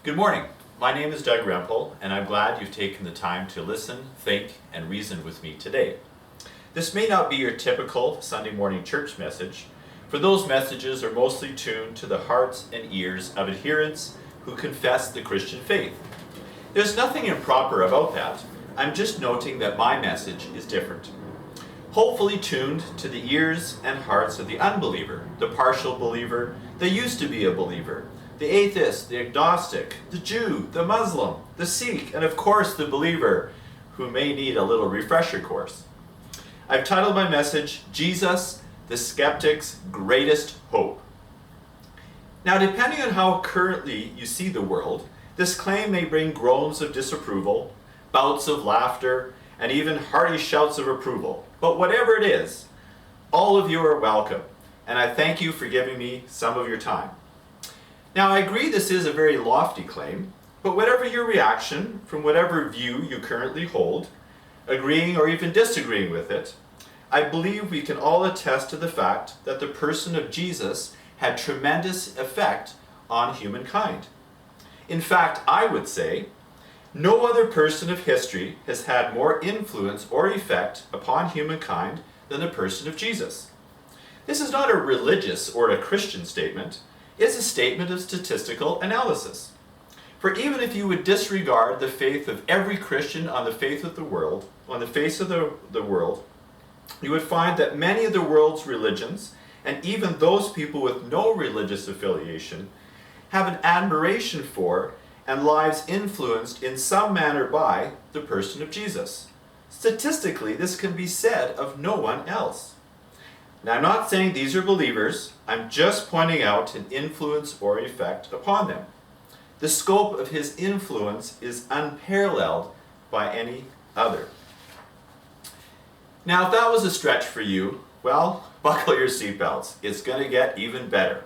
Good morning. My name is Doug Rempel, and I'm glad you've taken the time to listen, think, and reason with me today. This may not be your typical Sunday morning church message, for those messages are mostly tuned to the hearts and ears of adherents who confess the Christian faith. There's nothing improper about that. I'm just noting that my message is different. Hopefully tuned to the ears and hearts of the unbeliever, the partial believer, the used to be a believer, the atheist, the agnostic, the Jew, the Muslim, the Sikh, and of course the believer who may need a little refresher course. I've titled my message, Jesus, the Skeptic's Greatest Hope. Now, depending on how currently you see the world, this claim may bring groans of disapproval, bouts of laughter, and even hearty shouts of approval. But whatever it is, all of you are welcome, and I thank you for giving me some of your time. Now, I agree this is a very lofty claim, but whatever your reaction from whatever view you currently hold, agreeing or even disagreeing with it, I believe we can all attest to the fact that the person of Jesus had tremendous effect on humankind. In fact, I would say, no other person of history has had more influence or effect upon humankind than the person of Jesus. This is not a religious or a Christian statement. It's a statement of statistical analysis. For even if you would disregard the faith of every Christian on the face of the world, you would find that many of the world's religions, and even those people with no religious affiliation, have an admiration for and lives influenced in some manner by the person of Jesus. Statistically, this can be said of no one else. Now, I'm not saying these are believers, I'm just pointing out an influence or effect upon them. The scope of his influence is unparalleled by any other. Now, if that was a stretch for you, well, buckle your seatbelts. It's going to get even better.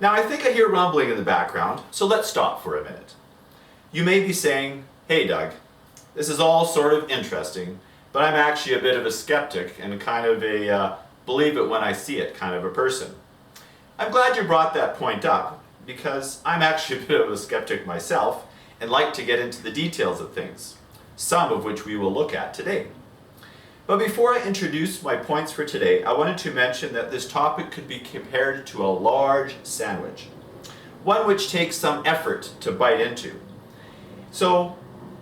Now, I think I hear rumbling in the background, so let's stop for a minute. You may be saying, hey Doug, this is all sort of interesting, but I'm actually a bit of a skeptic and kind of a believe it when I see it kind of a person. I'm glad you brought that point up, because I'm actually a bit of a skeptic myself and like to get into the details of things, some of which we will look at today. But before I introduce my points for today, I wanted to mention that this topic could be compared to a large sandwich, one which takes some effort to bite into. So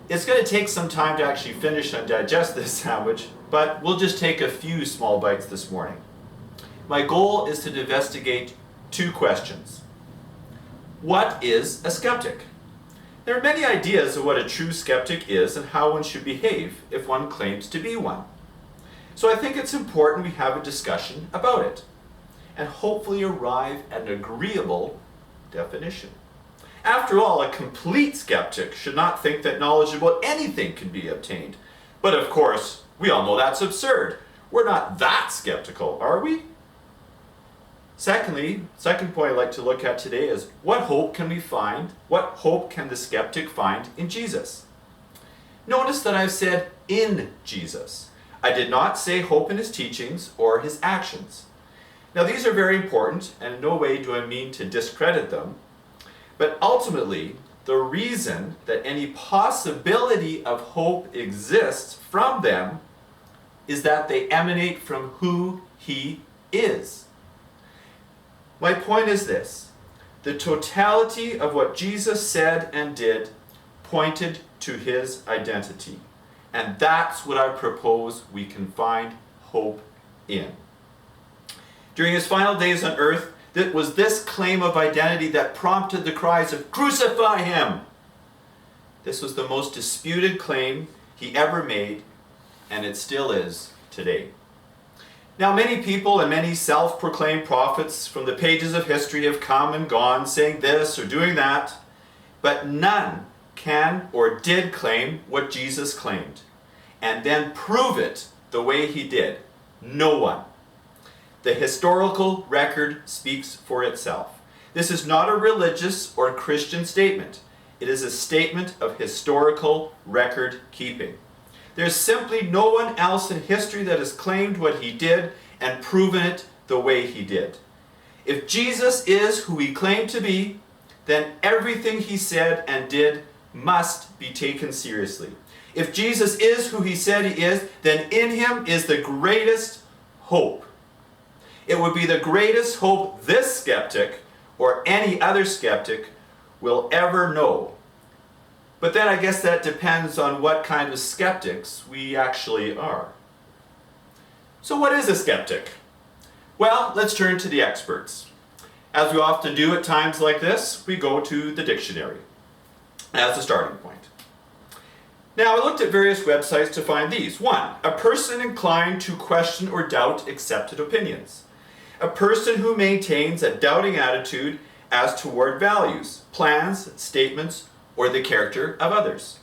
it's going to take some time to actually finish and digest this sandwich, but we'll just take a few small bites this morning. My goal is to investigate two questions. What is a skeptic? There are many ideas of what a true skeptic is and how one should behave if one claims to be one. So I think it's important we have a discussion about it and hopefully arrive at an agreeable definition. After all, a complete skeptic should not think that knowledge about anything can be obtained. But of course, we all know that's absurd. We're not that skeptical, are we? Second point I'd like to look at today is what hope can we find? What hope can the skeptic find in Jesus? Notice that I've said in Jesus. I did not say hope in his teachings or his actions. Now, these are very important, and in no way do I mean to discredit them. But ultimately, the reason that any possibility of hope exists from them is that they emanate from who he is. My point is this: the totality of what Jesus said and did pointed to his identity. And that's what I propose we can find hope in. During his final days on earth, it was this claim of identity that prompted the cries of "Crucify him!" This was the most disputed claim he ever made, and it still is today. Now, many people and many self-proclaimed prophets from the pages of history have come and gone saying this or doing that, but none can or did claim what Jesus claimed, and then prove it the way he did. No one. The historical record speaks for itself. This is not a religious or Christian statement. It is a statement of historical record keeping. There's simply no one else in history that has claimed what he did and proven it the way he did. If Jesus is who he claimed to be, then everything he said and did must be taken seriously. If Jesus is who he said he is, then in him is the greatest hope. It would be the greatest hope this skeptic or any other skeptic will ever know. But then I guess that depends on what kind of skeptics we actually are. So what is a skeptic? Well, let's turn to the experts. As we often do at times like this, we go to the dictionary as a starting point. Now, I looked at various websites to find these. 1, a person inclined to question or doubt accepted opinions. A person who maintains a doubting attitude as toward values, plans, statements, or the character of others.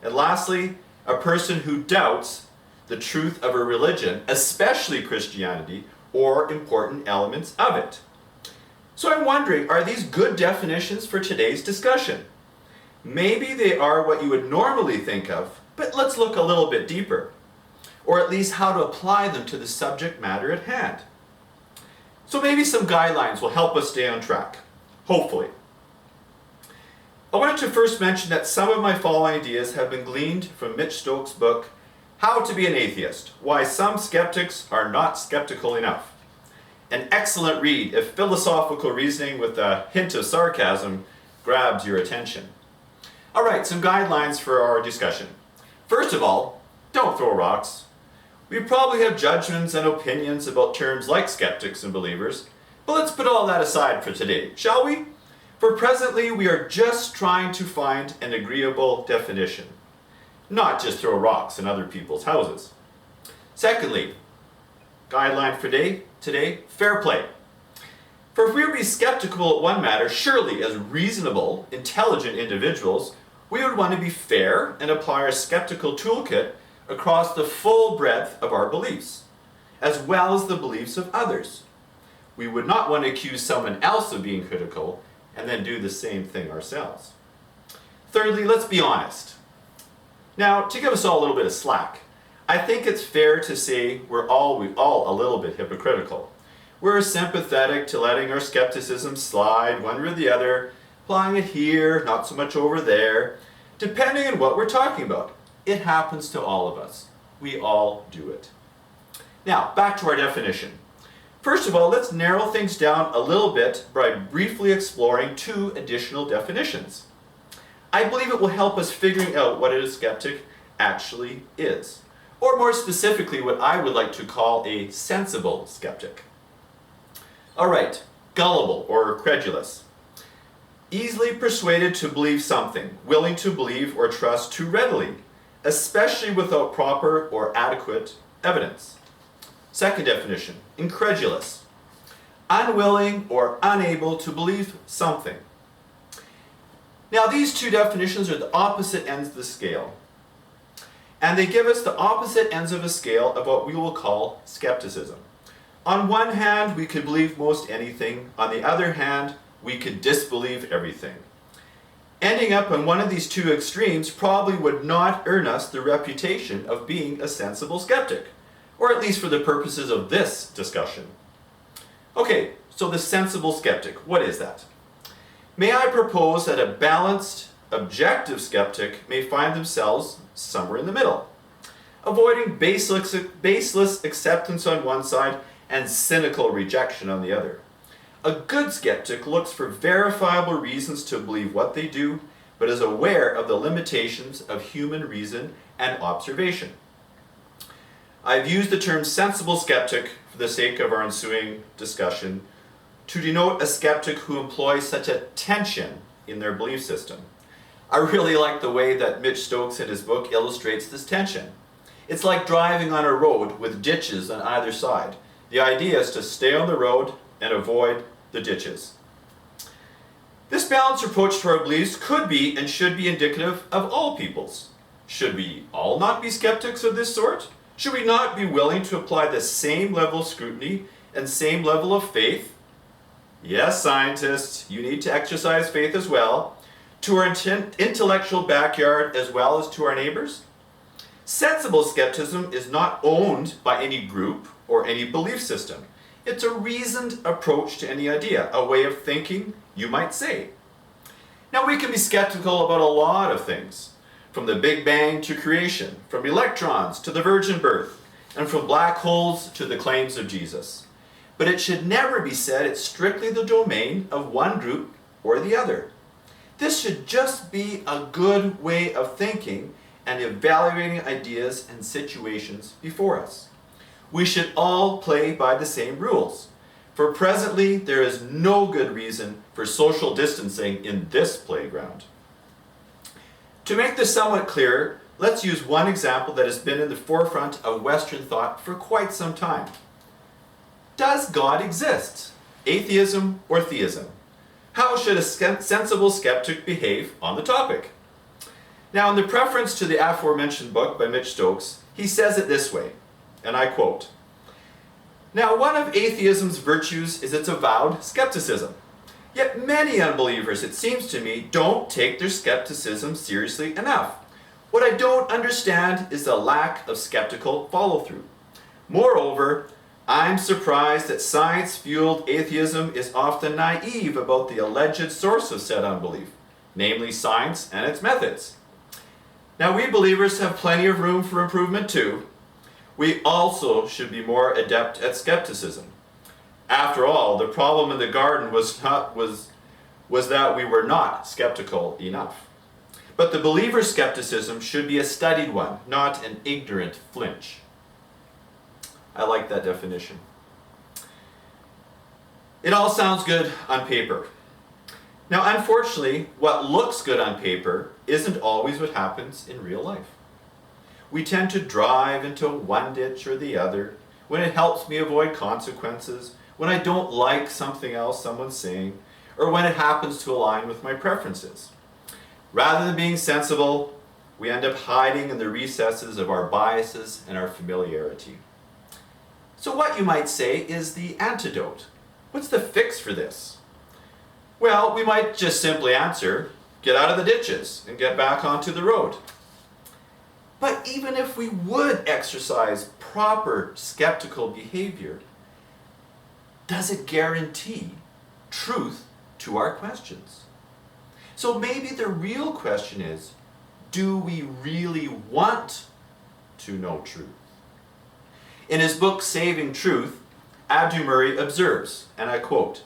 And lastly, a person who doubts the truth of a religion, especially Christianity, or important elements of it. So I'm wondering, are these good definitions for today's discussion? Maybe they are what you would normally think of, but let's look a little bit deeper, or at least how to apply them to the subject matter at hand. So maybe some guidelines will help us stay on track, hopefully. I wanted to first mention that some of my following ideas have been gleaned from Mitch Stokes' book, How to Be an Atheist: Why Some Skeptics Are Not Skeptical Enough. An excellent read if philosophical reasoning with a hint of sarcasm grabs your attention. All right, some guidelines for our discussion. First of all, don't throw rocks. We probably have judgments and opinions about terms like skeptics and believers, but let's put all that aside for today, shall we? For presently, we are just trying to find an agreeable definition, not just throw rocks in other people's houses. Secondly, guideline for today, fair play. For if we would be skeptical at one matter, surely as reasonable, intelligent individuals, we would want to be fair and apply our skeptical toolkit across the full breadth of our beliefs, as well as the beliefs of others. We would not want to accuse someone else of being critical and then do the same thing ourselves. Thirdly, let's be honest. Now, to give us all a little bit of slack, I think it's fair to say we're all a little bit hypocritical. We're sympathetic to letting our skepticism slide one way or the other, applying it here, not so much over there, depending on what we're talking about. It happens to all of us. We all do it. Now, back to our definition. First of all, let's narrow things down a little bit by briefly exploring 2 additional definitions. I believe it will help us figuring out what a skeptic actually is, or more specifically, what I would like to call a sensible skeptic. All right, gullible or credulous. Easily persuaded to believe something, willing to believe or trust too readily, especially without proper or adequate evidence. Second definition, incredulous. Unwilling or unable to believe something. Now these 2 definitions are the opposite ends of the scale. And they give us the opposite ends of a scale of what we will call skepticism. On one hand, we could believe most anything. On the other hand, we could disbelieve everything. Ending up on one of these 2 extremes probably would not earn us the reputation of being a sensible skeptic, or at least for the purposes of this discussion. Okay, so the sensible skeptic, what is that? May I propose that a balanced, objective skeptic may find themselves somewhere in the middle, avoiding baseless acceptance on one side and cynical rejection on the other. A good skeptic looks for verifiable reasons to believe what they do, but is aware of the limitations of human reason and observation. I've used the term sensible skeptic for the sake of our ensuing discussion to denote a skeptic who employs such a tension in their belief system. I really like the way that Mitch Stokes in his book illustrates this tension. It's like driving on a road with ditches on either side. The idea is to stay on the road and avoid the ditches. This balanced approach to our beliefs could be and should be indicative of all peoples. Should we all not be skeptics of this sort? Should we not be willing to apply the same level of scrutiny and same level of faith? Yes, scientists, you need to exercise faith as well, to our intellectual backyard as well as to our neighbors. Sensible skepticism is not owned by any group or any belief system. It's a reasoned approach to any idea, a way of thinking, you might say. we can be skeptical about a lot of things, from the Big Bang to creation, from electrons to the virgin birth, and from black holes to the claims of Jesus. But it should never be said it's strictly the domain of one group or the other. This should just be a good way of thinking and evaluating ideas and situations before us. We should all play by the same rules, for presently there is no good reason for social distancing in this playground. To make this somewhat clearer, let's use one example that has been in the forefront of Western thought for quite some time. Does God exist? Atheism or theism? How should a sensible skeptic behave on the topic? Now, in the preference to the aforementioned book by Mitch Stokes, he says it this way, and I quote, "Now, one of atheism's virtues is its avowed skepticism. Yet many unbelievers, it seems to me, don't take their skepticism seriously enough. What I don't understand is the lack of skeptical follow-through. Moreover, I'm surprised that science-fueled atheism is often naive about the alleged source of said unbelief, namely science and its methods. Now, we believers have plenty of room for improvement too. We also should be more adept at skepticism. After all, the problem in the garden was that we were not skeptical enough. But the believer's skepticism should be a studied one, not an ignorant flinch." I like that definition. It all sounds good on paper. Now, unfortunately, what looks good on paper isn't always what happens in real life. We tend to drive into one ditch or the other when it helps me avoid consequences, when I don't like something else someone's saying, or when it happens to align with my preferences. Rather than being sensible, we end up hiding in the recesses of our biases and our familiarity. So what, you might say, is the antidote? What's the fix for this? Well, we might just simply answer, get out of the ditches and get back onto the road. But even if we would exercise proper skeptical behavior, does it guarantee truth to our questions? So maybe the real question is, do we really want to know truth? In his book, Saving Truth, Abdu Murray observes, and I quote,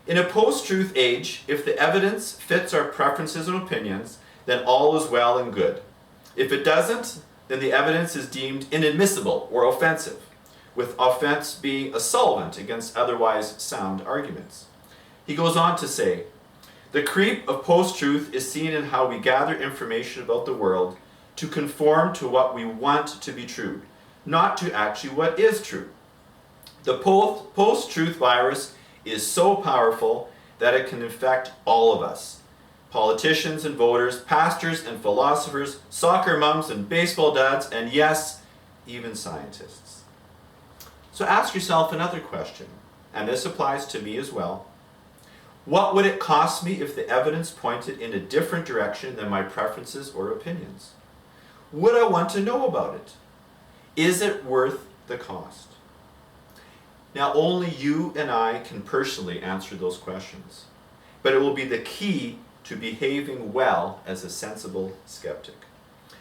"In a post-truth age, if the evidence fits our preferences and opinions, then all is well and good. If it doesn't, then the evidence is deemed inadmissible or offensive, with offense being a solvent against otherwise sound arguments." He goes on to say, "The creep of post-truth is seen in how we gather information about the world to conform to what we want to be true, not to actually what is true. The post-truth virus is so powerful that it can infect all of us. Politicians and voters, pastors and philosophers, soccer moms and baseball dads, and yes, even scientists." So ask yourself another question, and this applies to me as well. What would it cost me if the evidence pointed in a different direction than my preferences or opinions? Would I want to know about it? Is it worth the cost? Now, only you and I can personally answer those questions, but it will be the key to behaving well as a sensible skeptic.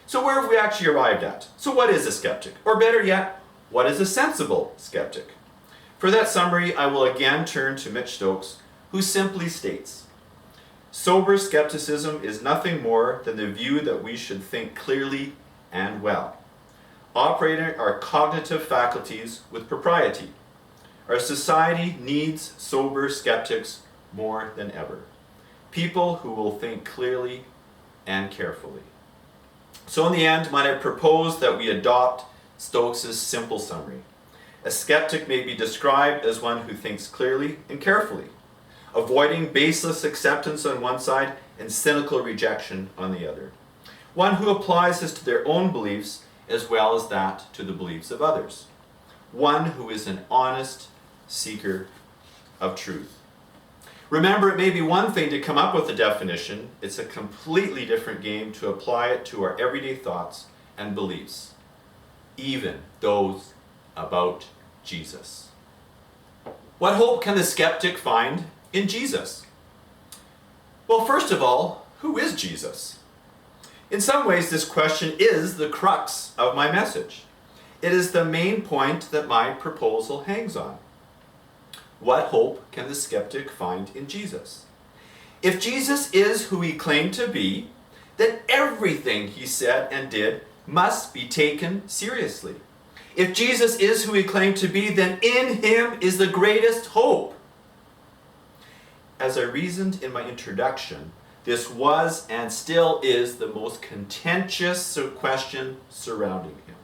So where have we actually arrived at? So what is a skeptic? Or better yet, what is a sensible skeptic? For that summary, I will again turn to Mitch Stokes, who simply states, "Sober skepticism is nothing more than the view that we should think clearly and well, operating our cognitive faculties with propriety. Our society needs sober skeptics more than ever, people who will think clearly and carefully." So in the end, might I propose that we adopt Stokes' simple summary. A skeptic may be described as one who thinks clearly and carefully, avoiding baseless acceptance on one side and cynical rejection on the other. One who applies this to their own beliefs as well as that to the beliefs of others. One who is an honest seeker of truth. Remember, it may be one thing to come up with a definition, it's a completely different game to apply it to our everyday thoughts and beliefs, even those about Jesus. What hope can the skeptic find in Jesus? Well, first of all, who is Jesus? In some ways, this question is the crux of my message. It is the main point that my proposal hangs on. What hope can the skeptic find in Jesus? If Jesus is who he claimed to be, then everything he said and did must be taken seriously. If Jesus is who he claimed to be, then in him is the greatest hope. As I reasoned in my introduction, this was and still is the most contentious question surrounding him.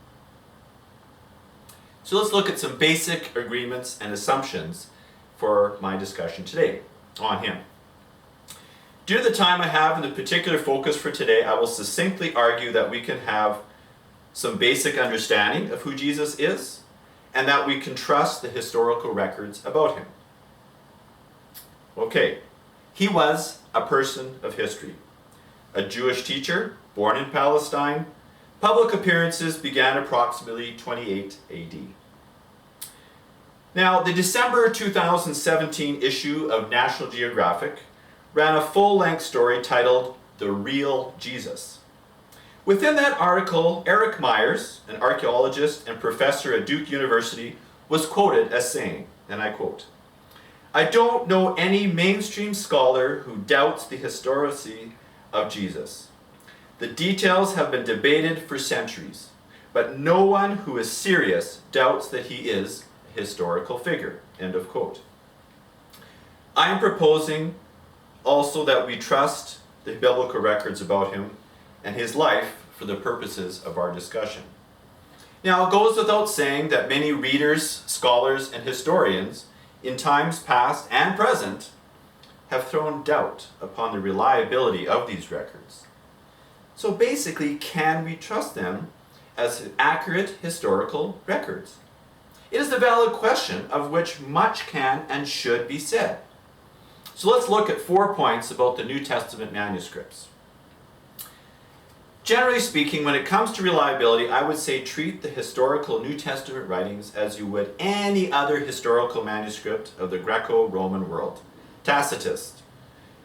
So let's look at some basic agreements and assumptions for my discussion today on him. Due to the time I have and the particular focus for today, I will succinctly argue that we can have some basic understanding of who Jesus is and that we can trust the historical records about him. Okay, he was a person of history, a Jewish teacher born in Palestine. Public appearances began approximately 28 AD. Now, the December 2017 issue of National Geographic ran a full-length story titled The Real Jesus. Within that article, Eric Myers, an archaeologist and professor at Duke University, was quoted as saying, and I quote, "I don't know any mainstream scholar who doubts the historicity of Jesus. The details have been debated for centuries, but no one who is serious doubts that he is a historical figure." End of quote. I am proposing also that we trust the biblical records about him and his life for the purposes of our discussion. Now, it goes without saying that many readers, scholars, and historians in times past and present have thrown doubt upon the reliability of these records. So basically, can we trust them as accurate historical records? It is the valid question of which much can and should be said. So let's look at 4 points about the New Testament manuscripts. Generally speaking, when it comes to reliability, I would say treat the historical New Testament writings as you would any other historical manuscript of the Greco-Roman world. Tacitus,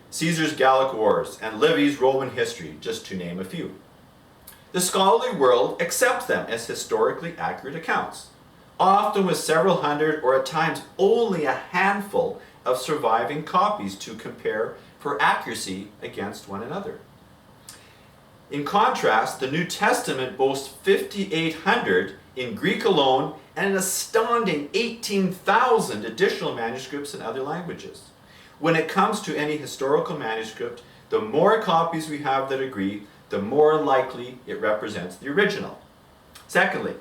Caesar's Gallic Wars, and Livy's Roman History, just to name a few. The scholarly world accepts them as historically accurate accounts, often with several hundred or at times only a handful of surviving copies to compare for accuracy against one another. In contrast, the New Testament boasts 5,800 in Greek alone and an astounding 18,000 additional manuscripts in other languages. When it comes to any historical manuscript, the more copies we have that agree, the more likely it represents the original. Secondly,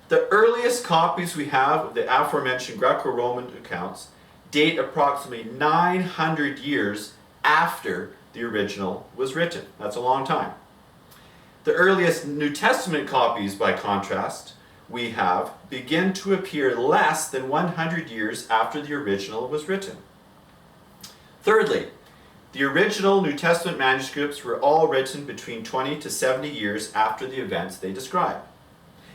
the earliest copies we have of the aforementioned Greco-Roman accounts date approximately 900 years after the original was written. That's a long time. The earliest New Testament copies, by contrast, we have begin to appear less than 100 years after the original was written. Thirdly, the original New Testament manuscripts were all written between 20 to 70 years after the events they describe.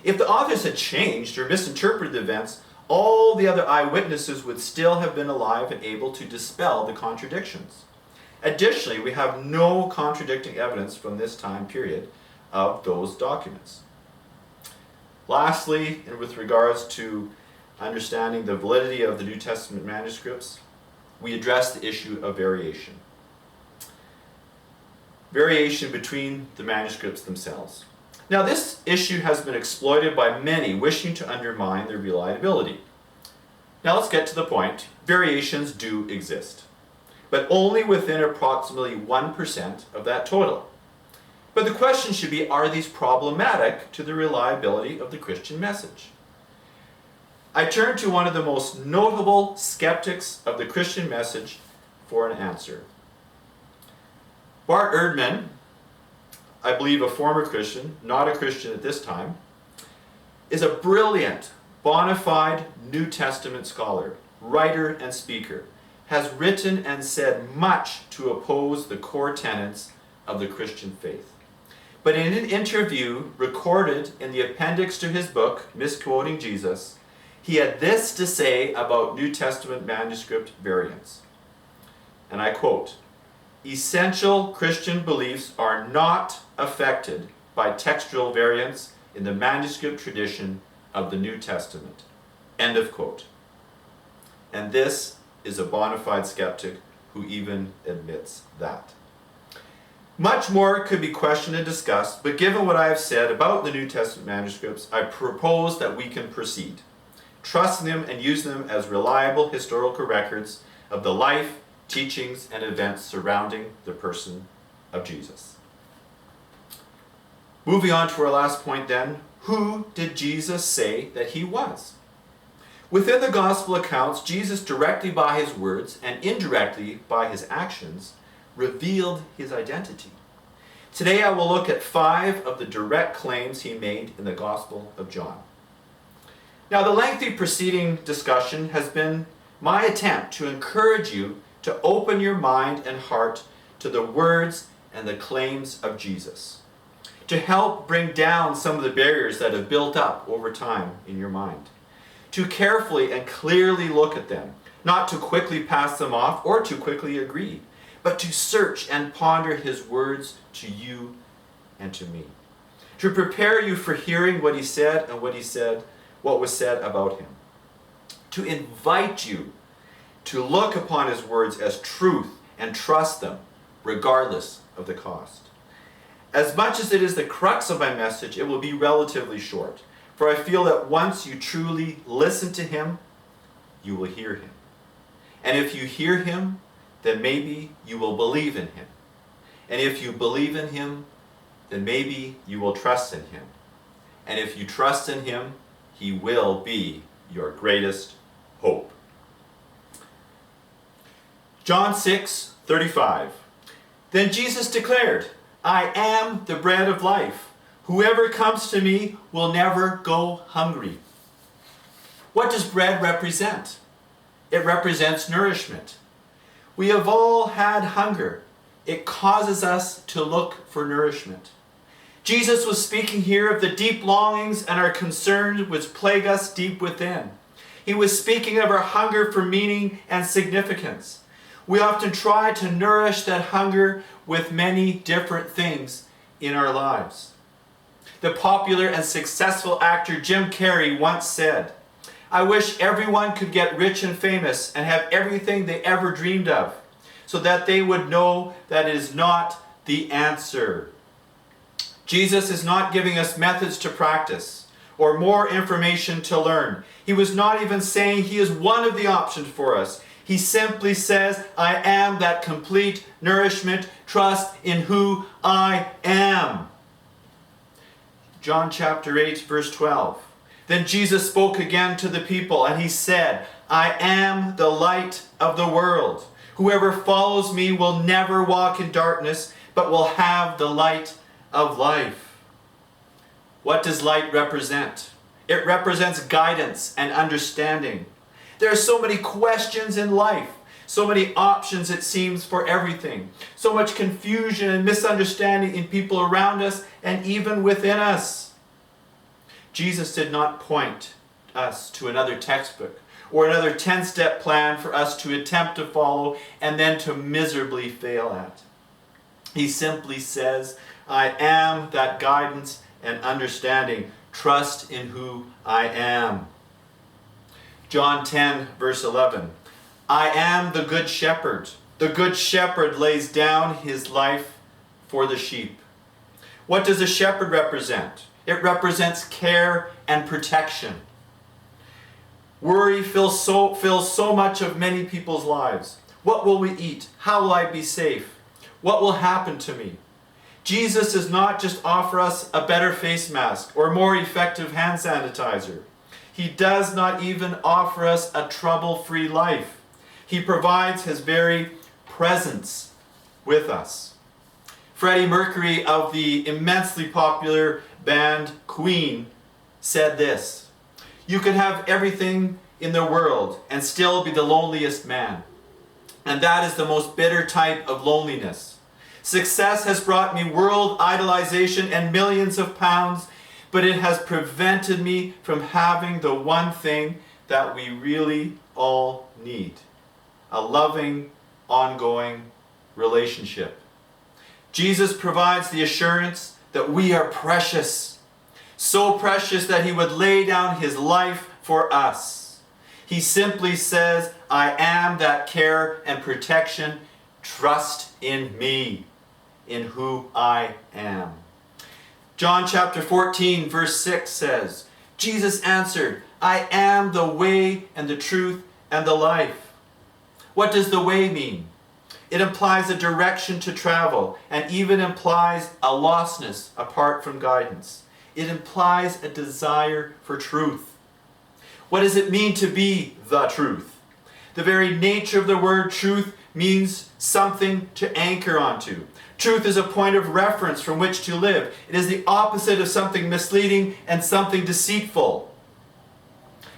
If the authors had changed or misinterpreted the events, all the other eyewitnesses would still have been alive and able to dispel the contradictions. Additionally, we have no contradicting evidence from this time period of those documents. Lastly, and with regards to understanding the validity of the New Testament manuscripts, we address the issue of variation. Variation between the manuscripts themselves. Now, this issue has been exploited by many wishing to undermine their reliability. Now, let's get to the point. Variations do exist, but only within approximately 1% of that total. But the question should be, are these problematic to the reliability of the Christian message? I turn to one of the most notable skeptics of the Christian message for an answer. Bart Ehrman, I believe a former Christian, not a Christian at this time, is a brilliant, bona fide New Testament scholar, writer, and speaker, has written and said much to oppose the core tenets of the Christian faith. But in an interview recorded in the appendix to his book, Misquoting Jesus, he had this to say about New Testament manuscript variants. And I quote, essential Christian beliefs are not affected by textual variants in the manuscript tradition of the New Testament. End of quote. And this is a bona fide skeptic who even admits that. Much more could be questioned and discussed, but given what I have said about the New Testament manuscripts, I propose that we can proceed, trusting them and using them as reliable historical records of the life, teachings, and events surrounding the person of Jesus. Moving on to our last point then, who did Jesus say that he was? Within the gospel accounts, Jesus directly by his words and indirectly by his actions revealed his identity. Today I will look at 5 of the direct claims he made in the Gospel of John. Now, the lengthy preceding discussion has been my attempt to encourage you to open your mind and heart to the words and the claims of Jesus, to help bring down some of the barriers that have built up over time in your mind, to carefully and clearly look at them, not to quickly pass them off or to quickly agree, but to search and ponder his words to you and to me, to prepare you for hearing what he said and what was said about him, to invite you to look upon his words as truth and trust them regardless of the cost. As much as it is the crux of my message, it will be relatively short, for I feel that once you truly listen to him, you will hear him. And if you hear him, then maybe you will believe in him. And if you believe in him, then maybe you will trust in him. And if you trust in him, he will be your greatest hope. John 6:35. Then Jesus declared, I am the bread of life. Whoever comes to me will never go hungry. What does bread represent? It represents nourishment. We have all had hunger. It causes us to look for nourishment. Jesus was speaking here of the deep longings and our concerns which plague us deep within. He was speaking of our hunger for meaning and significance. We often try to nourish that hunger with many different things in our lives. The popular and successful actor Jim Carrey once said, I wish everyone could get rich and famous and have everything they ever dreamed of, so that they would know that it is not the answer. Jesus is not giving us methods to practice or more information to learn. He was not even saying he is one of the options for us. He simply says, I am that complete nourishment. Trust in who I am. John chapter 8, verse 12. Then Jesus spoke again to the people, and he said, I am the light of the world. Whoever follows me will never walk in darkness, but will have the light of life. What does light represent? It represents guidance and understanding. There are so many questions in life, so many options it seems for everything, so much confusion and misunderstanding in people around us and even within us. Jesus did not point us to another textbook or another 10-step plan for us to attempt to follow and then to miserably fail at. He simply says, I am that guidance and understanding. Trust in who I am. John 10, verse 11. I am the good shepherd. The good shepherd lays down his life for the sheep. What does a shepherd represent? It represents care and protection. Worry fills so much of many people's lives. What will we eat? How will I be safe? What will happen to me? Jesus does not just offer us a better face mask or more effective hand sanitizer. He does not even offer us a trouble-free life. He provides his very presence with us. Freddie Mercury of the immensely popular band Queen said this, you can have everything in the world and still be the loneliest man. And that is the most bitter type of loneliness. Success has brought me world idolization and millions of pounds, but it has prevented me from having the one thing that we really all need. A loving, ongoing relationship. Jesus provides the assurance that we are precious, so precious that he would lay down his life for us. He simply says, I am that care and protection. Trust in me, in who I am. John chapter 14 verse 6 says, Jesus answered, I am the way and the truth and the life. What does the way mean? It implies a direction to travel and even implies a lostness apart from guidance. It implies a desire for truth. What does it mean to be the truth? The very nature of the word truth means something to anchor onto. Truth is a point of reference from which to live. It is the opposite of something misleading and something deceitful.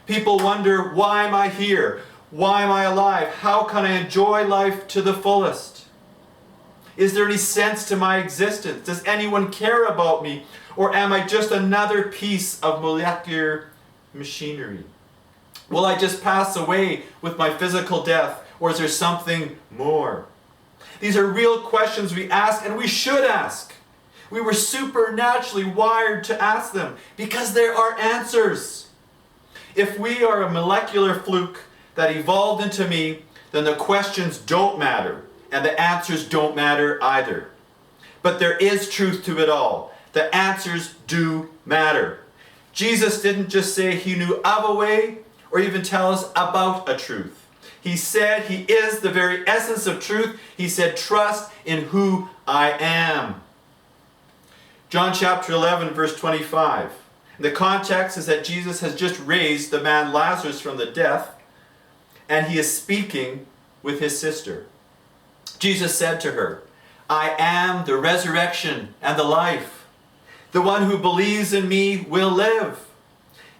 People wonder, why am I here? Why am I alive? How can I enjoy life to the fullest? Is there any sense to my existence? Does anyone care about me? Or am I just another piece of molecular machinery? Will I just pass away with my physical death? Or is there something more? These are real questions we ask, and we should ask. We were supernaturally wired to ask them because there are answers. If we are a molecular fluke that evolved into me, then the questions don't matter, and the answers don't matter either. But there is truth to it all. The answers do matter. Jesus didn't just say he knew of a way, or even tell us about a truth. He said he is the very essence of truth. He said, trust in who I am. John chapter 11, verse 25. The context is that Jesus has just raised the man Lazarus from the death, and he is speaking with his sister. Jesus said to her, I am the resurrection and the life. The one who believes in me will live,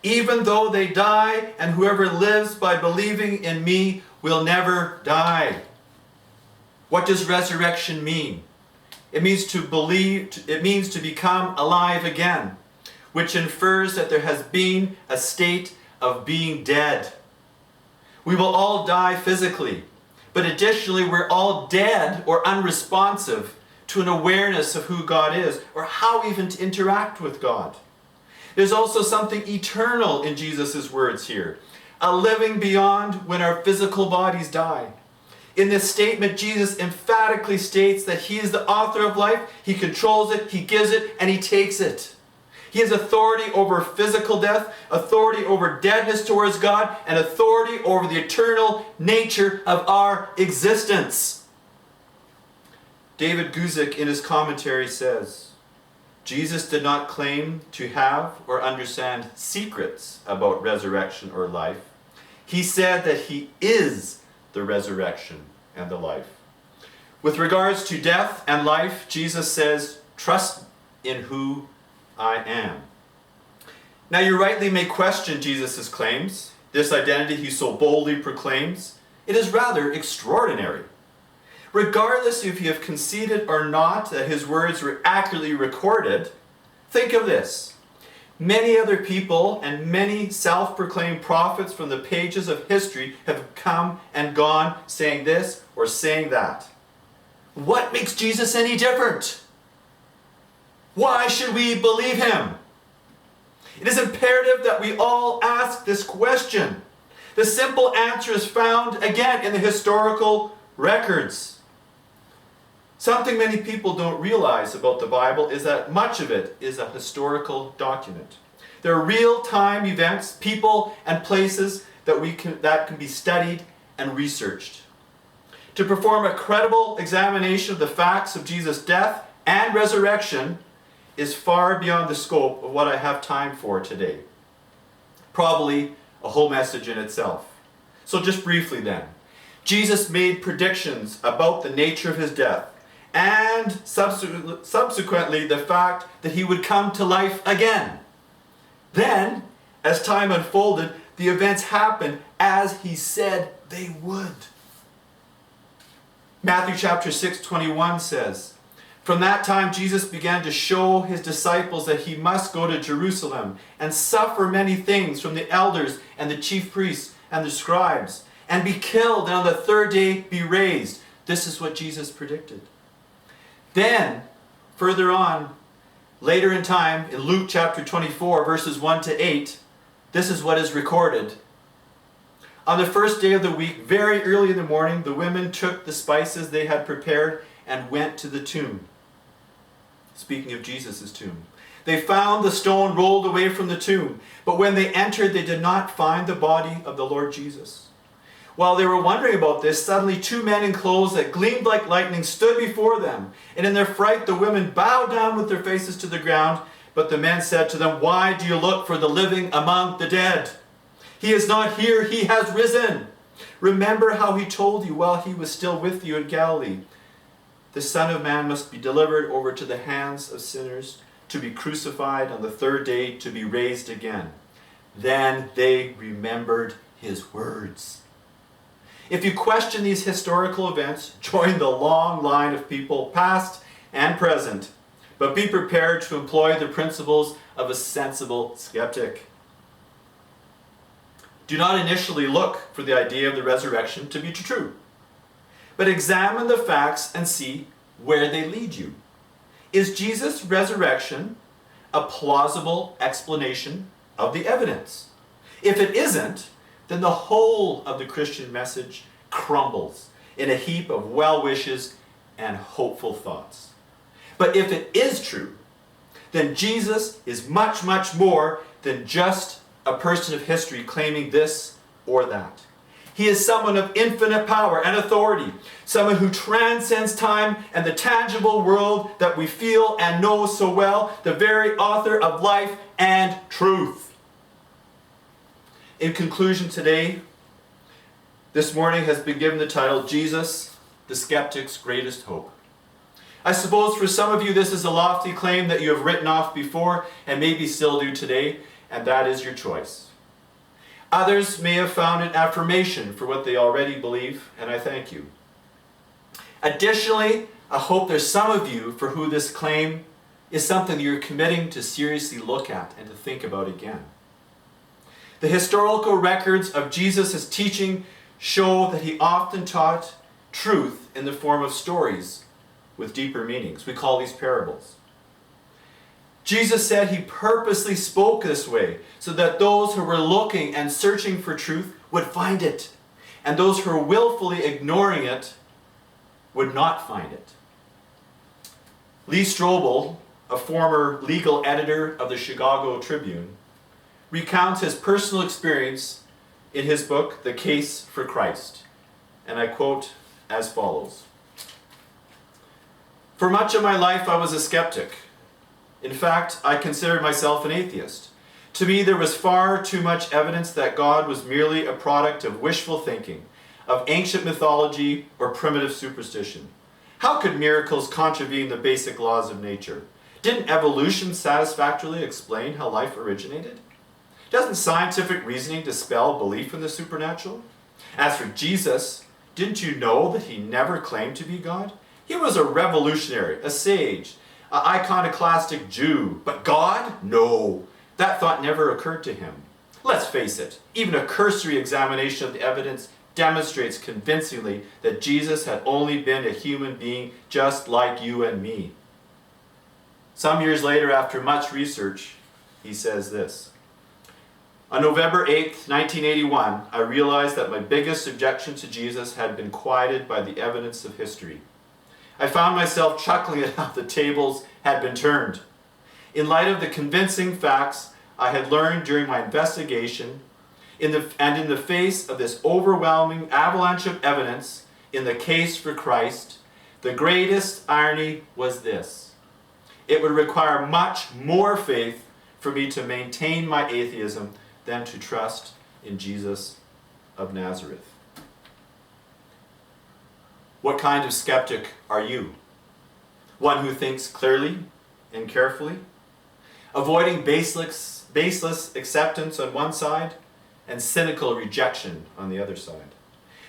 even though they die, and whoever lives by believing in me will never die. What does resurrection mean? It means to believe, it means to become alive again, which infers that there has been a state of being dead. We will all die physically, but additionally we're all dead or unresponsive to an awareness of who God is or how even to interact with God. There's also something eternal in Jesus' words here, a living beyond when our physical bodies die. In this statement, Jesus emphatically states that he is the author of life, he controls it, he gives it, and he takes it. He has authority over physical death, authority over deadness towards God, and authority over the eternal nature of our existence. David Guzik in his commentary says, Jesus did not claim to have or understand secrets about resurrection or life. He said that he is the resurrection and the life. With regards to death and life, Jesus says, trust in who I am. Now you rightly may question Jesus' claims, this identity he so boldly proclaims. It is rather extraordinary. Regardless if you have conceded or not that his words were accurately recorded, think of this. Many other people and many self-proclaimed prophets from the pages of history have come and gone saying this or saying that. What makes Jesus any different? Why should we believe him? It is imperative that we all ask this question. The simple answer is found again in the historical records. Something many people don't realize about the Bible is that much of it is a historical document. There are real-time events, people, and places that can be studied and researched. To perform a credible examination of the facts of Jesus' death and resurrection is far beyond the scope of what I have time for today. Probably a whole message in itself. So just briefly then, Jesus made predictions about the nature of his death and subsequently the fact that he would come to life again. Then, as time unfolded, the events happened as he said they would. Matthew chapter 6:21 says, from that time Jesus began to show his disciples that he must go to Jerusalem and suffer many things from the elders and the chief priests and the scribes, and be killed and on the third day be raised. This is what Jesus predicted. Then, further on, later in time, in Luke chapter 24, verses 1 to 8, this is what is recorded. On the first day of the week, very early in the morning, the women took the spices they had prepared and went to the tomb. Speaking of Jesus' tomb. They found the stone rolled away from the tomb, but when they entered, they did not find the body of the Lord Jesus. While they were wondering about this, suddenly two men in clothes that gleamed like lightning stood before them. And in their fright, the women bowed down with their faces to the ground. But the men said to them, "Why do you look for the living among the dead? He is not here, he has risen. Remember how he told you while he was still with you in Galilee. The Son of Man must be delivered over to the hands of sinners, to be crucified, on the third day to be raised again." Then they remembered his words. If you question these historical events, join the long line of people, past and present, but be prepared to employ the principles of a sensible skeptic. Do not initially look for the idea of the resurrection to be true, but examine the facts and see where they lead you. Is Jesus' resurrection a plausible explanation of the evidence? If it isn't, then the whole of the Christian message crumbles in a heap of well wishes and hopeful thoughts. But if it is true, then Jesus is much, much more than just a person of history claiming this or that. He is someone of infinite power and authority, someone who transcends time and the tangible world that we feel and know so well, the very author of life and truth. In conclusion today, this morning has been given the title, Jesus, the Skeptic's Greatest Hope. I suppose for some of you this is a lofty claim that you have written off before and maybe still do today, and that is your choice. Others may have found an affirmation for what they already believe, and I thank you. Additionally, I hope there's some of you for who this claim is something you're committing to seriously look at and to think about again. The historical records of Jesus' teaching show that he often taught truth in the form of stories with deeper meanings. We call these parables. Jesus said he purposely spoke this way so that those who were looking and searching for truth would find it, and those who were willfully ignoring it would not find it. Lee Strobel, a former legal editor of the Chicago Tribune, recounts his personal experience in his book, The Case for Christ. And I quote as follows. "For much of my life, I was a skeptic. In fact, I considered myself an atheist. To me, there was far too much evidence that God was merely a product of wishful thinking, of ancient mythology or primitive superstition. How could miracles contravene the basic laws of nature? Didn't evolution satisfactorily explain how life originated? Doesn't scientific reasoning dispel belief in the supernatural? As for Jesus, didn't you know that he never claimed to be God? He was a revolutionary, a sage, an iconoclastic Jew. But God? No, that thought never occurred to him. Let's face it, even a cursory examination of the evidence demonstrates convincingly that Jesus had only been a human being just like you and me." Some years later, after much research, he says this. "On November 8th, 1981, I realized that my biggest objection to Jesus had been quieted by the evidence of history. I found myself chuckling at how the tables had been turned. In light of the convincing facts I had learned during my investigation, in the face of this overwhelming avalanche of evidence in the case for Christ, the greatest irony was this. It would require much more faith for me to maintain my atheism than to trust in Jesus of Nazareth." What kind of skeptic are you? One who thinks clearly and carefully, avoiding baseless acceptance on one side and cynical rejection on the other side.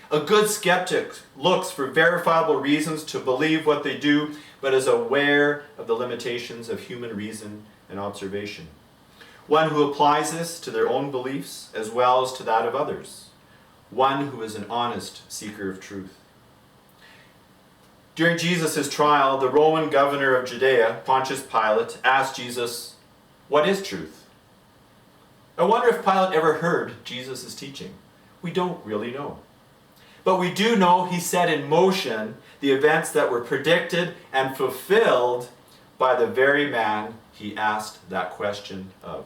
A good skeptic looks for verifiable reasons to believe what they do, but is aware of the limitations of human reason and observation. One who applies this to their own beliefs as well as to that of others. One who is an honest seeker of truth. During Jesus' trial, the Roman governor of Judea, Pontius Pilate, asked Jesus, "What is truth?" I wonder if Pilate ever heard Jesus' teaching. We don't really know. But we do know he set in motion the events that were predicted and fulfilled by the very man he asked that question of.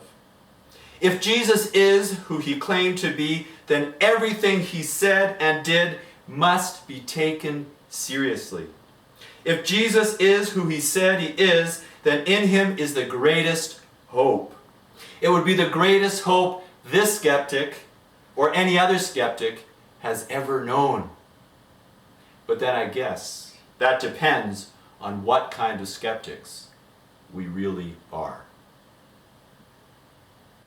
If Jesus is who he claimed to be, then everything he said and did must be taken seriously. If Jesus is who he said he is, then in him is the greatest hope. It would be the greatest hope this skeptic or any other skeptic has ever known. But then I guess that depends on what kind of skeptics we really are.